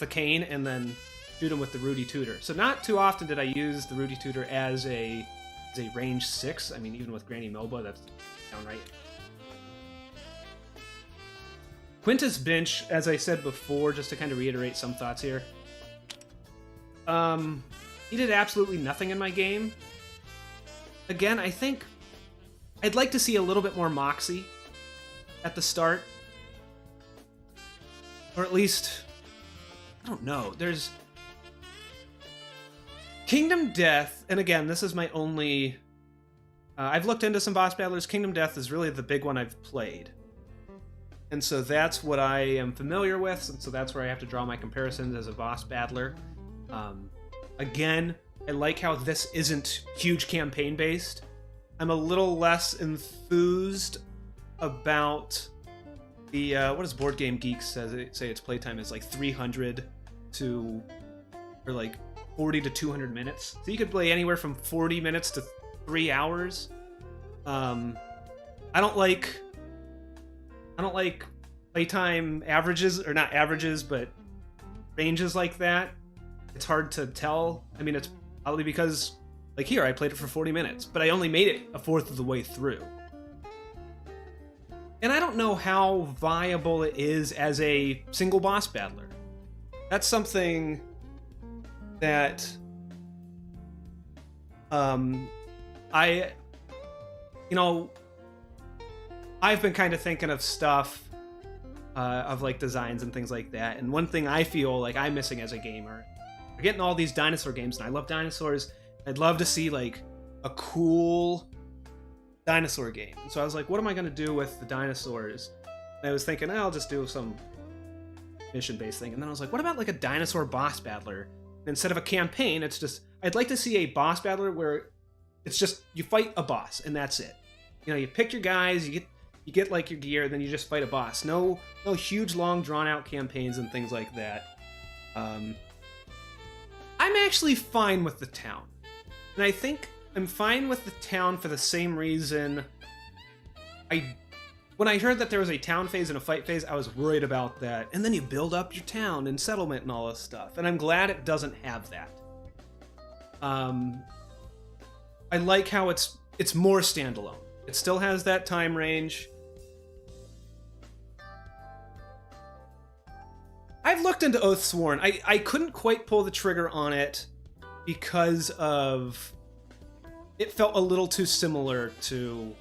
A: cane, and then shoot him with the Rudy Tutor. So not too often did I use the Rudy Tutor as a range 6. I mean, even with Granny Melba, that's downright. Quintus Binch, as I said before, just to kind of reiterate some thoughts here. He did absolutely nothing in my game. Again, I think I'd like to see a little bit more Moxie at the start. Or at least, I don't know, there's... Kingdom Death, and again, this is my only... I've looked into some boss battlers. Kingdom Death is really the big one I've played. And so that's what I am familiar with, and so that's where I have to draw my comparisons as a boss battler. Again, I like how this isn't huge campaign-based. I'm a little less enthused about the, what does Board Game Geeks say its playtime is, like 300 to, or like 40 to 200 minutes. So you could play anywhere from 40 minutes to 3 hours. I don't like playtime averages, or not averages, but ranges like that. It's hard to tell. I mean, it's probably because, like here, I played it for 40 minutes, but I only made it a fourth of the way through. And I don't know how viable it is as a single boss battler. That's something that I've been kind of thinking of stuff of like designs and things like that. And one thing I feel like I'm missing as a gamer, we're getting all these dinosaur games, and I love dinosaurs. I'd love to see like a cool dinosaur game. And so I was like, what am I going to do with the dinosaurs? And I was thinking, I'll just do some mission-based thing. And then I was like, what about like a dinosaur boss battler? And instead of a campaign, it's just, I'd like to see a boss battler where it's just, you fight a boss, and that's it. You know, you pick your guys, you get like your gear, and then you just fight a boss. No huge, long, drawn-out campaigns and things like that. I'm actually fine with the town. And I think I'm fine with the town for the same reason when I heard that there was a town phase and a fight phase, I was worried about that. And then you build up your town and settlement and all this stuff. And I'm glad it doesn't have that. I like how it's more standalone. It still has that time range. I've looked into Oathsworn. I couldn't quite pull the trigger on it because of... It felt a little too similar to...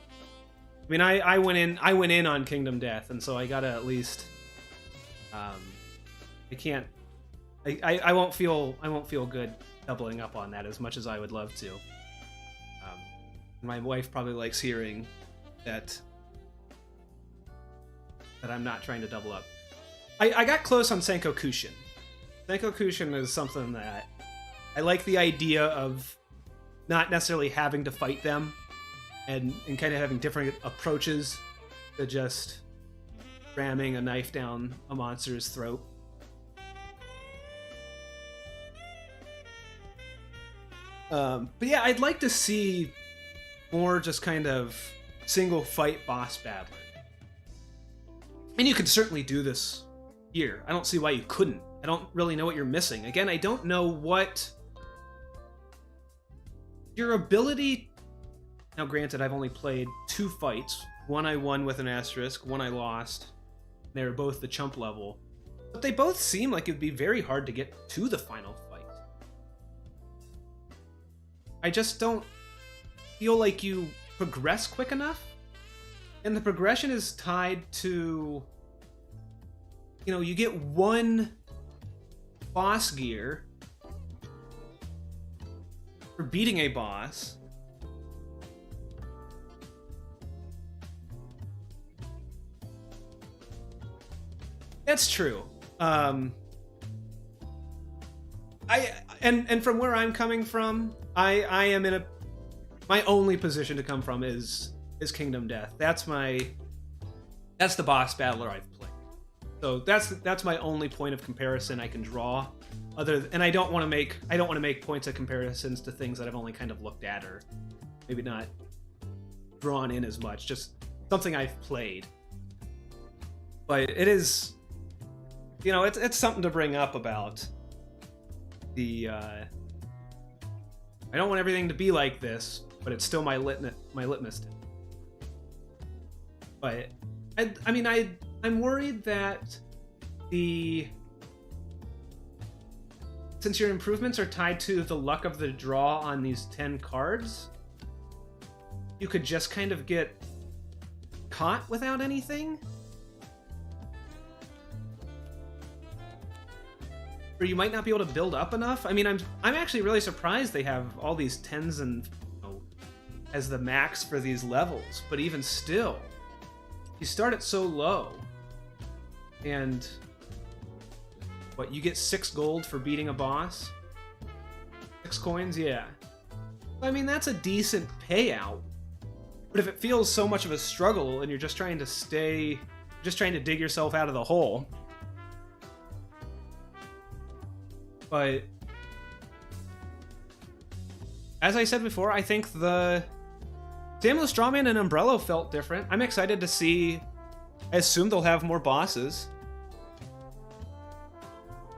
A: I mean, I went in on Kingdom Death, and so I gotta at least... I can't... I won't feel good doubling up on that as much as I would love to. My wife probably likes hearing that I'm not trying to double up. I got close on Senkokushin. Senkokushin is something that I like the idea of not necessarily having to fight them and kind of having different approaches to just ramming a knife down a monster's throat. But yeah, I'd like to see more just kind of single fight boss battler. And you could certainly do this here. I don't see why you couldn't. I don't really know what you're missing. Again, I don't know what your ability... Now granted, I've only played 2 fights. One I won with an asterisk, one I lost. They were both the chump level. But they both seem like it would be very hard to get to the final fight. I just don't feel like you progress quick enough. And the progression is tied to... You know, you get one boss gear, for beating a boss. That's true. And from where I'm coming from, I am in my only position to come from is Kingdom Death. That's the boss battler I've played. So that's my only point of comparison I can draw. And I don't want to make points of comparisons to things that I've only kind of looked at or maybe not drawn in as much. Just something I've played. But it is, it's something to bring up about the. I don't want everything to be like this, but it's still my litmus test. But I'm worried that since your improvements are tied to the luck of the draw on these 10 cards, you could just kind of get caught without anything. Or you might not be able to build up enough. I mean, I'm actually really surprised they have all these 10s and as the max for these levels, but even still, you start it so low, and what, you get 6 gold for beating a boss? 6 coins, yeah. I mean, that's a decent payout, but if it feels so much of a struggle and you're just trying to dig yourself out of the hole. But as I said before, I think the Samuel Strawman and Umbrello felt different. I'm excited to see. I assume they'll have more bosses.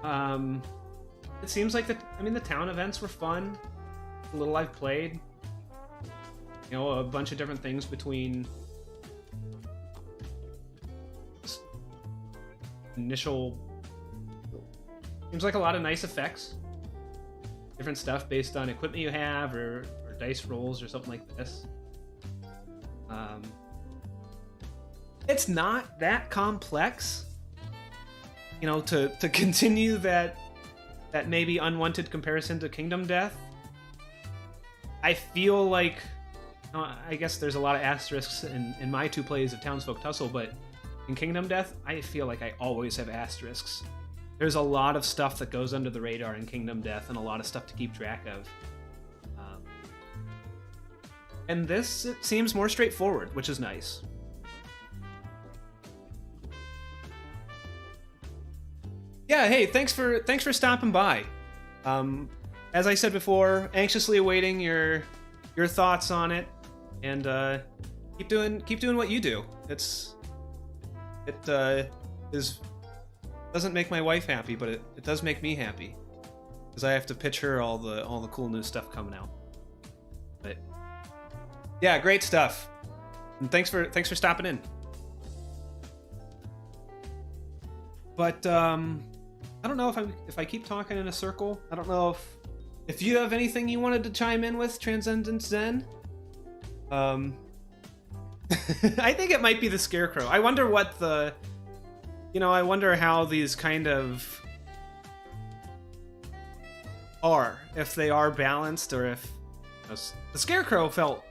A: It seems like the town events were fun. The little I've played, a bunch of different things between initial. Seems like a lot of nice effects. Different stuff based on equipment you have or dice rolls or something like this. It's not that complex, to continue that maybe unwanted comparison to Kingdom Death. I feel like, I guess there's a lot of asterisks in my 2 plays of Townsfolk Tussle, but in Kingdom Death, I feel like I always have asterisks. There's a lot of stuff that goes under the radar in Kingdom Death and a lot of stuff to keep track of. And this, it seems more straightforward, which is nice. Yeah, hey, thanks for stopping by. As I said before, anxiously awaiting your thoughts on it, and keep doing what you do. Doesn't make my wife happy, but it does make me happy, because I have to pitch her all the cool new stuff coming out. But yeah, great stuff, and thanks for stopping in. But I don't know if I keep talking in a circle. I don't know if you have anything you wanted to chime in with, Transcendent Zen. I think it might be the Scarecrow. I wonder what I wonder how these kind of are, if they are balanced, or if the Scarecrow felt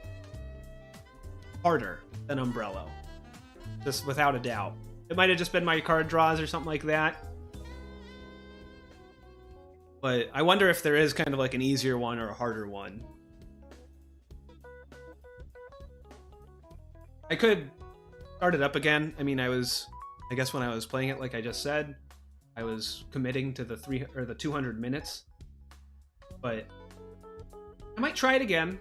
A: harder than Umbrello, just without a doubt. It might have just been my card draws or something like that, but I wonder if there is kind of like an easier one or a harder one. I could start it up again. I mean, I guess when I was playing it, like I just said, I was committing to the 200 minutes, but I might try it again.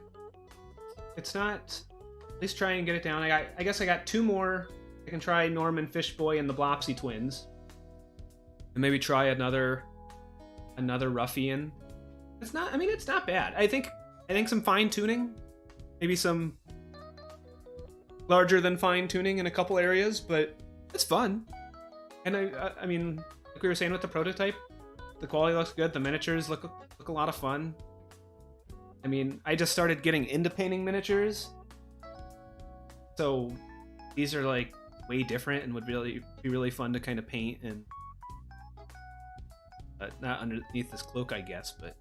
A: It's not, at least try and get it down. I guess I got 2 more. I can try Norman Fishboy and the Blopsy Twins, and maybe try another Ruffian. It's not bad. I think some fine tuning, maybe some larger than fine tuning in a couple areas, but it's fun. And I mean, like we were saying with the prototype, the quality looks good. The miniatures look a lot of fun. I mean, I just started getting into painting miniatures, so these are like way different and would really be really fun to kind of paint, and not underneath this cloak, I guess. But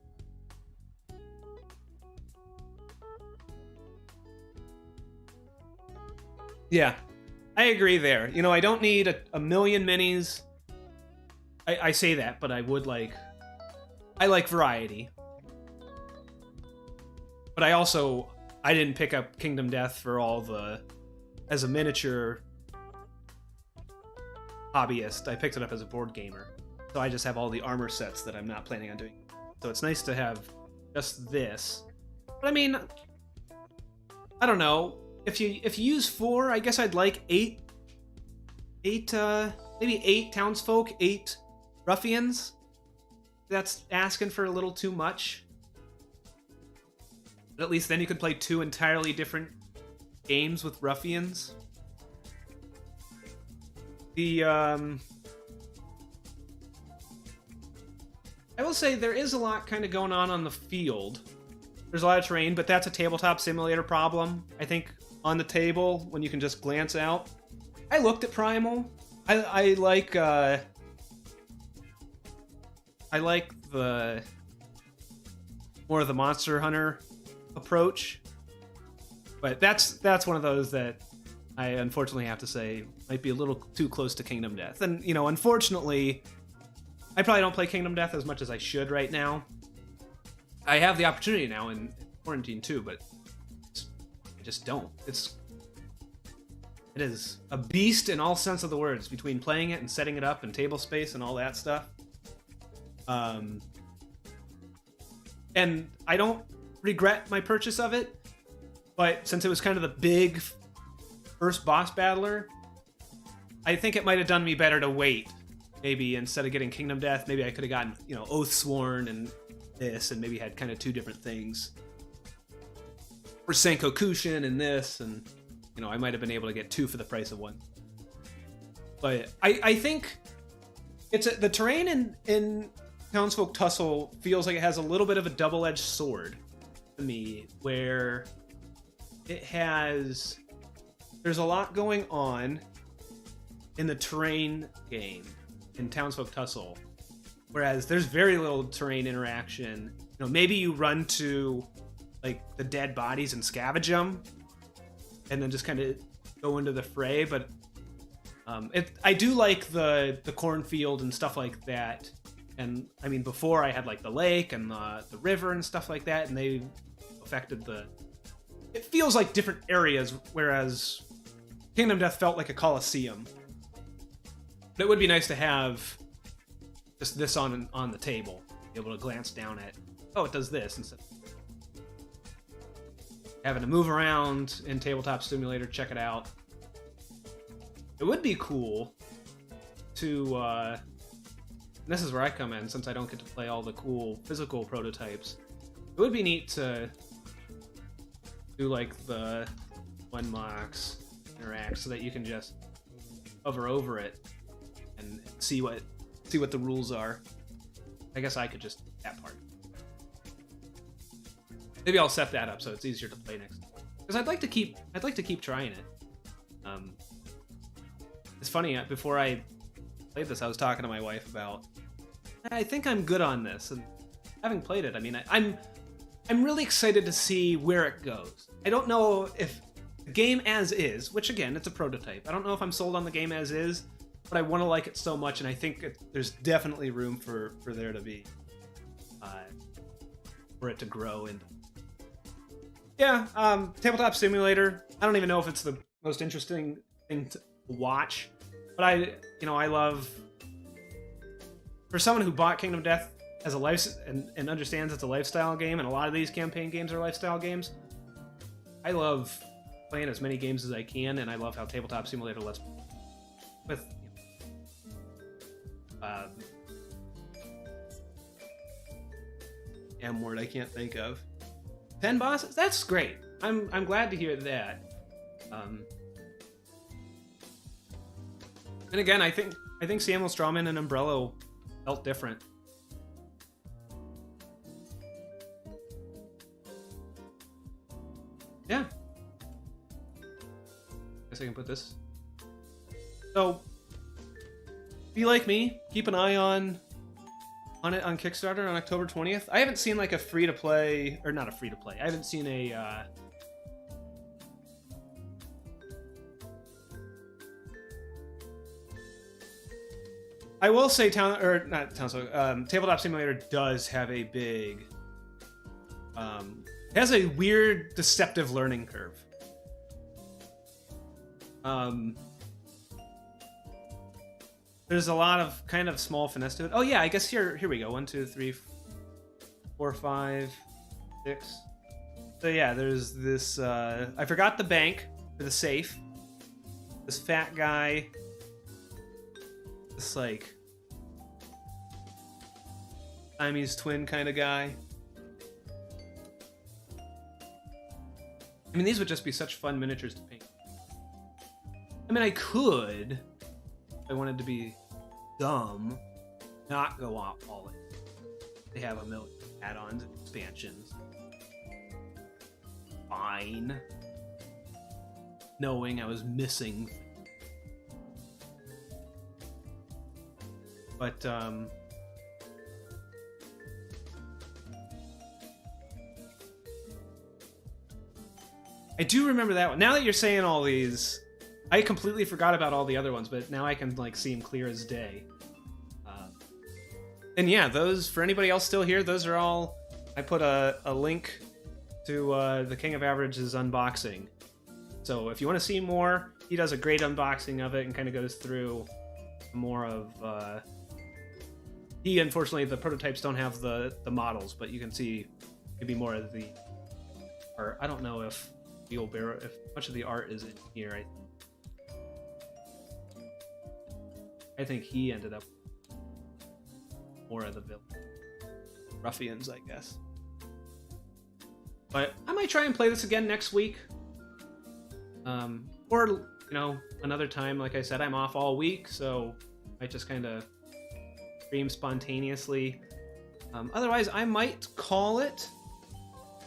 A: Yeah, I agree there. You know, I don't need a million minis. I say that, but I like variety. But I didn't pick up Kingdom Death for as a miniature hobbyist. I picked it up as a board gamer. So I just have all the armor sets that I'm not planning on doing. So it's nice to have just this. But I mean, I don't know. If you use 4, I guess I'd like 8, maybe 8 townsfolk, 8 ruffians. That's asking for a little too much. But at least then you could play 2 entirely different games with ruffians. I will say there is a lot kind of going on the field. There's a lot of terrain, but that's a tabletop simulator problem. I think on the table, when you can just glance out. I looked at Primal. I like the more of the Monster Hunter approach. But that's one of those that I unfortunately have to say might be a little too close to Kingdom Death. And, you know, unfortunately, I probably don't play Kingdom Death as much as I should right now. I have the opportunity now in quarantine too, but I just don't. It is a beast in all sense of the words, between playing it and setting it up and table space and all that stuff. And I don't regret my purchase of it, but since it was kind of the big first boss battler, I think it might have done me better to wait. Maybe instead of getting Kingdom Death, maybe I could have gotten, you know, Oathsworn and this, and maybe had kind of 2 different things. Or Senkokushin and this, and, you know, I might have been able to get 2 for the price of 1. But I think the terrain in Townsfolk Tussle feels like it has a little bit of a double-edged sword to me, where there's a lot going on in the terrain game in Townsfolk Tussle, whereas there's very little terrain interaction. You know, maybe you run to like the dead bodies and scavenge them, and then just kind of go into the fray. But I do like the cornfield and stuff like that. And I mean, before I had like the lake and the river and stuff like that, and they affected it feels like different areas, whereas Kingdom Death felt like a coliseum. But it would be nice to have just this on the table, be able to glance down at, oh, it does this, instead of having to move around in Tabletop Simulator, check it out. It would be cool to, and this is where I come in, since I don't get to play all the cool physical prototypes. It would be neat to do like the one mox interact so that you can just hover over it and see what the rules are. I guess I could just do that part. Maybe I'll set that up so it's easier to play next time. Because I'd like to keep trying it. It's funny, before I played this, I was talking to my wife about, I think I'm good on this, and having played it, I mean, I'm really excited to see where it goes. I don't know if the game as is, which again, it's a prototype. I don't know if I'm sold on the game as is, but I want to like it so much, and I think there's definitely room for there to be, for it to grow. And yeah, Tabletop Simulator. I don't even know if it's the most interesting thing to watch, but I love, for someone who bought Kingdom Death as a life and understands it's a lifestyle game, and a lot of these campaign games are lifestyle games. I love playing as many games as I can, and I love how Tabletop Simulator lets with M word I can't think of. 10 bosses? That's great. I'm glad to hear that. And again, I think Samuel Strawman and Umbrella felt different. Yeah. Guess I can put this. So, be like me, keep an eye on it on Kickstarter on October 20th. I haven't seen like a free-to-play, or not a free-to-play. I haven't seen a I will say Tabletop Simulator does have a big, has a weird, deceptive learning curve. There's a lot of kind of small finesse to it. Oh yeah, I guess here we go. 1, 2, 3, 4, 5, 6. So yeah, there's this. I forgot the bank for the safe. This fat guy. This like Siamese twin kind of guy. I mean, these would just be such fun miniatures to paint. I mean, I could, if I wanted to be dumb, not go out all in. They have a million add-ons and expansions. Fine. Knowing I was missing. But, I do remember that one. Now that you're saying all these, I completely forgot about all the other ones, but now I can like see them clear as day. And yeah, those, for anybody else still here, those are all, I put a link to the King of Average's unboxing. So if you want to see more, he does a great unboxing of it and kind of goes through more of, he, unfortunately, the prototypes don't have the models, but you can see maybe more of the, or I don't know if if much of the art is in here. I think he ended up more of the villain. Ruffians, I guess. But I might try and play this again next week. Or, you know, another time. Like I said, I'm off all week, so I just kind of stream spontaneously. Otherwise, I might call it.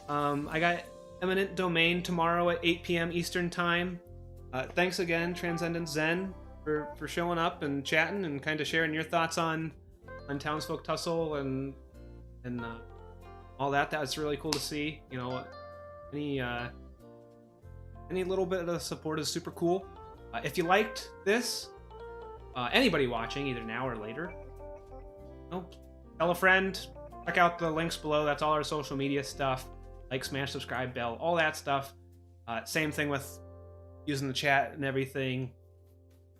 A: I got Eminent Domain tomorrow at 8 p.m. Eastern Time. Thanks again, Transcendent Zen, for showing up and chatting and kind of sharing your thoughts on Townsfolk Tussle and all that. That was really cool to see. You know, any little bit of support is super cool. If you liked this, anybody watching, either now or later, you know, tell a friend. Check out the links below. That's all our social media stuff. Like, smash, subscribe, bell, all that stuff. Same thing with using the chat and everything.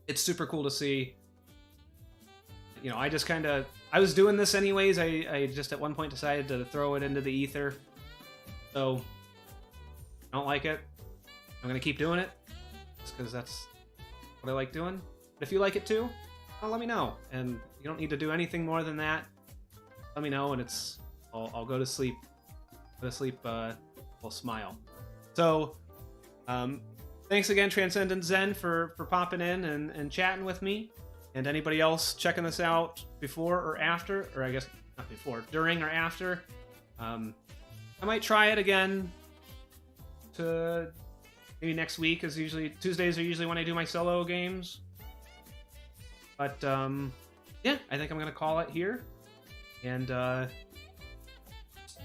A: It's super cool to see. You know, I just kind of, I was doing this anyways. I just at one point decided to throw it into the ether. So, I don't like it. I'm going to keep doing it. Just because that's what I like doing. But if you like it too, well, let me know. And you don't need to do anything more than that. Let me know, and I'll go to sleep. Go to sleep, we'll smile. So, thanks again, Transcendent Zen, for popping in and chatting with me. And anybody else checking this out before or after, or I guess not before, during or after. I might try it again to maybe next week, as usually Tuesdays are usually when I do my solo games. But yeah, I think I'm gonna call it here, and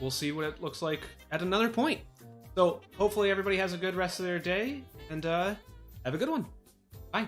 A: we'll see what it looks like at another point. So hopefully everybody has a good rest of their day, and have a good one. Bye.